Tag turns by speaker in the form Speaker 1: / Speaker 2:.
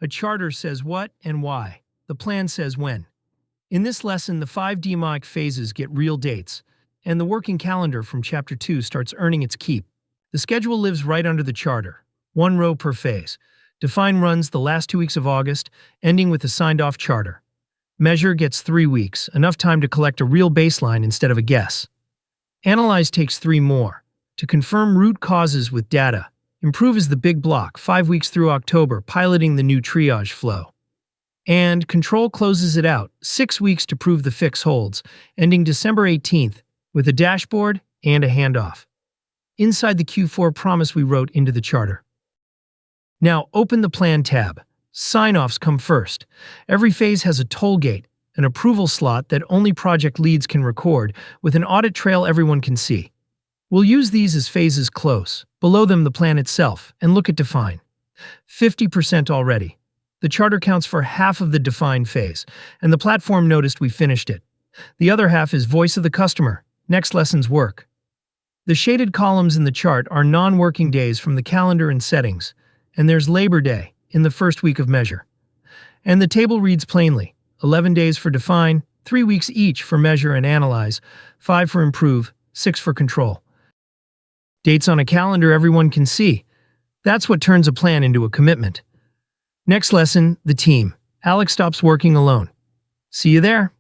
Speaker 1: A charter says what and why. The plan says when. In this lesson, the 5 DMAIC phases get real dates, and the working calendar from Chapter 2 starts earning its keep. The schedule lives right under the charter, 1 row per phase. Define runs the last 2 weeks of August, ending with a signed-off charter. Measure gets 3 weeks, enough time to collect a real baseline instead of a guess. Analyze takes 3 more. To confirm root causes with data. Improve is the big block, 5 weeks through October, piloting the new triage flow. And control closes it out, 6 weeks to prove the fix holds, ending December 18th, with a dashboard and a handoff. Inside the Q4 promise we wrote into the charter. Now open the Plan tab. Sign-offs come first. Every phase has a toll gate, an approval slot that only project leads can record, with an audit trail everyone can see. We'll use these as phases close, below them the plan itself, and look at Define. 50% already. The charter counts for half of the Define phase, and the platform noticed we finished it. The other half is Voice of the Customer, next lesson's work. The shaded columns in the chart are non-working days from the calendar and settings, and there's Labor Day in the first week of Measure. And the table reads plainly, 11 days for Define, 3 weeks each for Measure and Analyze, 5 for Improve, 6 for Control. Dates on a calendar everyone can see. That's what turns a plan into a commitment. Next lesson, the team. Alex stops working alone. See you there.